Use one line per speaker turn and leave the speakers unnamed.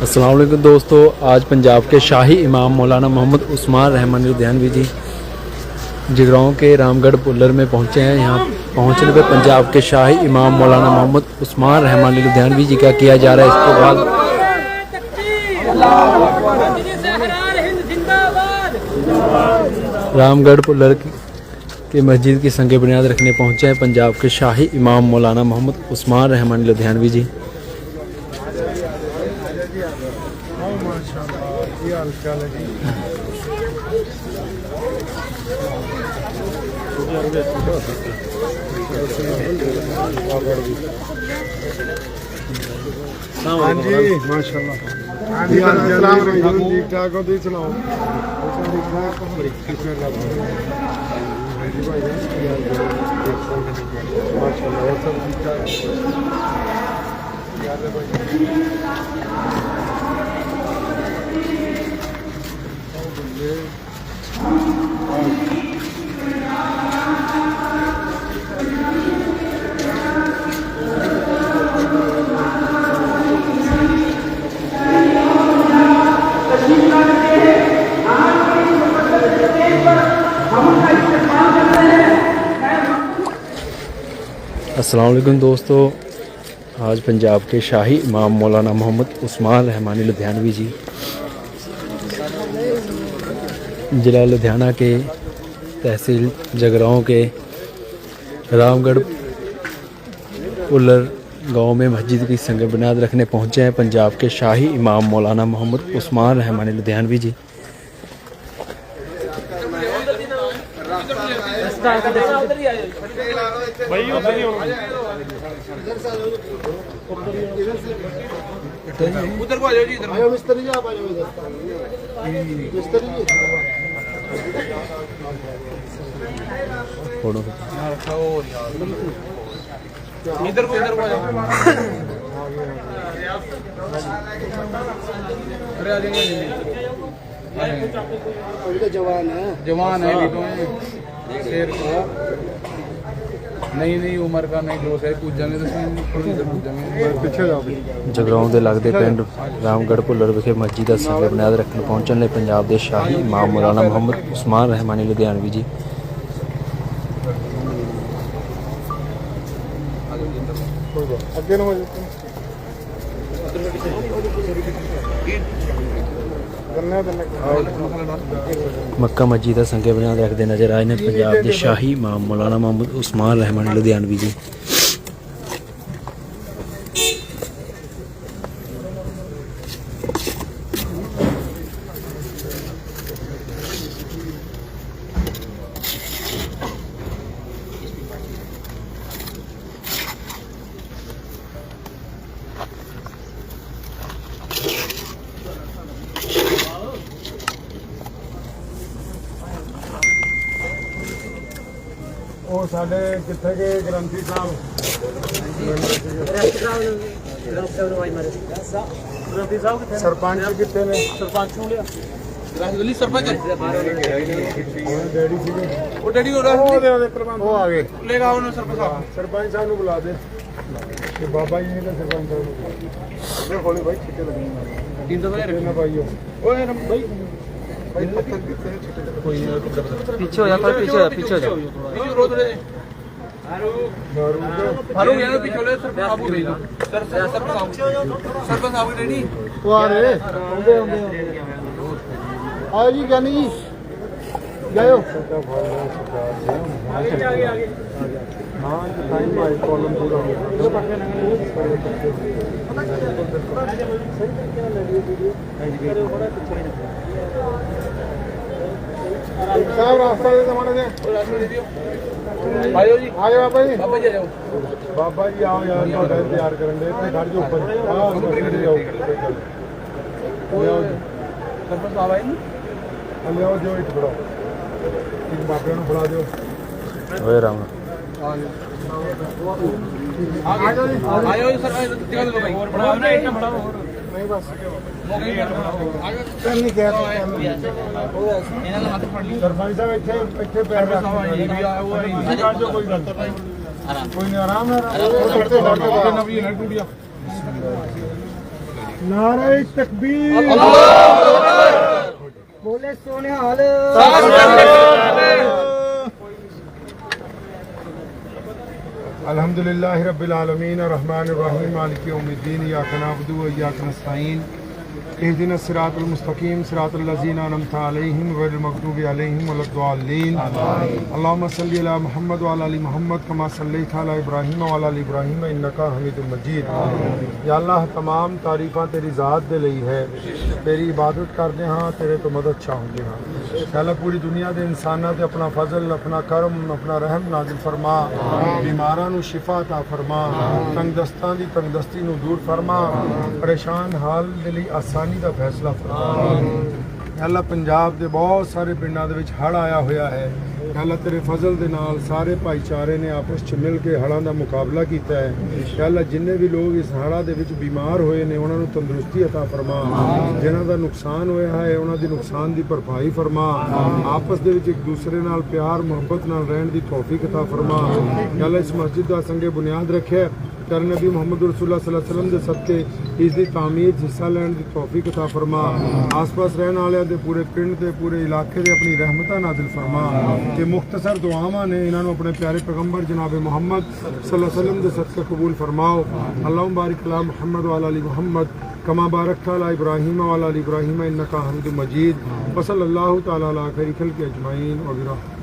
अस्सलाम वालेकुम दोस्तों, आज पंजाब के शाही इमाम मौलाना मोहम्मद उस्मान रहमानी लुधियानवी जी जगराओं के रामगढ़ पुल्लर में पहुंचे हैं। यहाँ पहुंचने पे पंजाब के शाही इमाम मौलाना मोहम्मद उस्मान रहमानी लुधियानवी जी का किया जा रहा है। इसके बाद रामगढ़ पुल्लर की मस्जिद की संग बुनियाद रखने पहुंचे हैं पंजाब के शाही इमाम मौलाना मोहम्मद उस्मान रहमानी लुधियानवी जी।
हाँ जी माशाल्लाह। हाँ जी अस्सलाम वालेकुम, ठीक ठाक हो? तुम सुनाओ? माशाल्लाह सब ठीक ठाक।
अस्सलाम वालेकुम दोस्तों, आज पंजाब के शाही इमाम मौलाना मोहम्मद उस्मान रहमानी लुधियानवी जी जिला लुधियाना के तहसील जगराओं के रामगढ़ पुल्लर गांव में मस्जिद की संग बुनियाद रखने पहुंचे हैं पंजाब के शाही इमाम मौलाना मोहम्मद उस्मान रहमानी लुधियानवी जी।
उधर को आ जाओ जी, इधर आयो मिस्त्री जी, आप आ जाओ इधर। मिस्त्री जी
फोटो
इधर को आ जाओ। अरे आ जाएंगे, जवान है भी तो शेर को नहीं उम्र का नहीं दोस्त है। पूछ जाने तो पीछे जाओ।
जगराओं के लगते पिंड रामगढ़ पुल्लर विखे मस्जिद का संग बुनियाद रखने पहुंचने लिए पंजाब के शाही इमाम मौलाना मोहम्मद उस्मान रहमानी लुधियानवी जी। मक्का मस्जिद का संग बुनियाद रखते नजर आए ने पंजाब के शाही इमाम मौलाना मोहम्मद उस्मान रहमानी लुधियानवी जी।
ਉਹ ਸਾਡੇ ਕਿੱਥੇ ਗਏ ਗ੍ਰੰਥੀ ਸਾਹਿਬ? ਸਰਪੰਚ ਕਿੱਥੇ ਨੇ? ਸਰਪੰਚ ਨੂੰ ਲਿਆ ਰਾਜਗਲੀ ਸਰਪੰਚ ਡੈਡੀ ਸੀਗੇ। ਉਹ ਡੈਡੀ ਉਹਦੇ ਪ੍ਰਬੰਧ ਉਹ ਆ ਗਏ ਲੈਗਾ ਉਹਨੂੰ ਸਰਪੰਚ ਸਾਹਿਬ ਨੂੰ ਬੁਲਾ ਦੇ ਤੇ ਬਾਬਾ ਜੀ ਨੇ ਤਾਂ ਸਰਪੰਚ ਸਾਹਿਬ ਨੂੰ ਬੁਲਾ ਹੌਲੀ ਭਾਈ ਛਿੱਟੇ ਲੱਗਣੇ ਟੀਮ ਤਾਂ ਰੱਖਣਾ ਭਾਈਓ। ਓਏ ਭਾਈ
पीछे हो जा, पीछे हो जा।
फारूक यार पीछे ले सर बाबू भेज दो सर साहब रेडी तो आ रहे आओ जी ज्ञानी जी जाओ आगे हां टाइम भाई कॉलम पूरा हो साहब रास्ता दे जमाने दे आयो जी आ जाओ बाबा जी आ जाओ। बाबा जी आओ यार थोड़ा इंतजार करन दे इतने घर जो ऊपर हां ऊपर जाओ सरपंच साहब आए नहीं ले आओ जो इट बड़ो इन बाबे नु बुला दो
ओए राम
आ जाओ जी आयो सर दिखा दो भाई और बढ़ाओ ना इतना बढ़ाओ नहीं बस नहीं कह सरपंच साहब इतने पैर रख कोई नहीं आराम है नारे तकबीर,
बोले सोने हाल
अल्हम्दुलिल्लाह रब्बिल आलमीन अर्रहमानिर रहीम मालिक यौमिद्दीन इय्याका नअबुदु व इय्याका नस्तईन इहदिनस सिरातल मुस्तकीम सिरातल लज़ीना अनअमता अलैहिम गैरिल मग़दूबि अलैहिम वलद्दाल्लीन अल्लाहुम्मा सल्लि अला मुहम्मद व अला आलि मुहम्मद कमा सल्लैता अला इब्राहीम व अला आलि इब्राहीम इन्नका हमीदुम मजीद। या अल्लाह तमाम तारीफ़ां तेरी ज़ात दे लई है, तेरी इबादत करदे हां, तेरे तो मदद चाहुंदे हां। या अल्लाह पूरी दुनिया दे इंसानां ते अपना फजल, अपना करम, अपना रहम नाज़िल फरमा, बीमारां नूं शिफा अता फरमा, तंगदस्तां दी तंगदस्ती नूं दूर फरमा, परेशान हाल दे लई आसानी ਦਾ ਫੈਸਲਾ ਫਰਮਾ। ਅੱਲਾ ਪੰਜਾਬ ਦੇ ਬਹੁਤ ਸਾਰੇ ਪਿੰਡਾਂ ਦੇ ਵਿੱਚ ਹੜ੍ਹ ਆਇਆ ਹੋਇਆ ਹੈ। ਅੱਲਾ ਤੇਰੇ ਫਜ਼ਲ ਦੇ ਨਾਲ ਸਾਰੇ ਭਾਈਚਾਰੇ ਨੇ ਆਪਸ 'ਚ ਮਿਲ ਕੇ ਹੜ੍ਹਾਂ ਦਾ ਮੁਕਾਬਲਾ ਕੀਤਾ ਹੈ। ਅੱਲਾ ਜਿੰਨੇ ਵੀ ਲੋਕ ਇਸ ਹੜ੍ਹਾਂ ਦੇ ਵਿੱਚ ਬਿਮਾਰ ਹੋਏ ਨੇ ਉਹਨਾਂ ਨੂੰ ਤੰਦਰੁਸਤੀ ਅਤਾ ਫਰਮਾ, ਜਿਨ੍ਹਾਂ ਦਾ ਨੁਕਸਾਨ ਹੋਇਆ ਹੈ ਉਹਨਾਂ ਦੀ ਨੁਕਸਾਨ ਦੀ ਭਰਪਾਈ ਫਰਮਾ, ਆਪਸ ਦੇ ਵਿੱਚ ਇੱਕ ਦੂਸਰੇ ਨਾਲ ਪਿਆਰ ਮੁਹੱਬਤ ਨਾਲ ਰਹਿਣ ਦੀ ਤੌਫੀਕ ਅਤਾ ਫਰਮਾ। ਅੱਲਾ ਇਸ ਮਸਜਿਦ ਦਾ ਸੰਗੇ ਬੁਨਿਆਦ ਰੱਖਿਆ कर नबी मोहम्मद रसूलुल्लाह सल्लल्लाहु अलैहि वसल्लम के सदके इसकी तामीर हिस्सा लैन की तौफीक अता फरमा। आस पास रहने वाले दे पूरे पिंड के पूरे इलाके दे अपनी रहमत नाजिल फरमा कि मुख्तसर दुआवां ने इन्होंने अपने प्यारे पैगंबर जनाब मोहम्मद सल्लल्लाहु अलैहि वसल्लम के सदके कबूल फरमाओ। अल्लाहुम्मा बारिक अला मुहम्मद व अला आलि मुहम्मद कमा बारकता अला इब्राहीम व अला आलि इब्राहीम इन्नका हमीदुम मजीद। व सल्लल्लाहु तआला अला खैरिल खल्क़ि अजमईन व बिरहमतिही।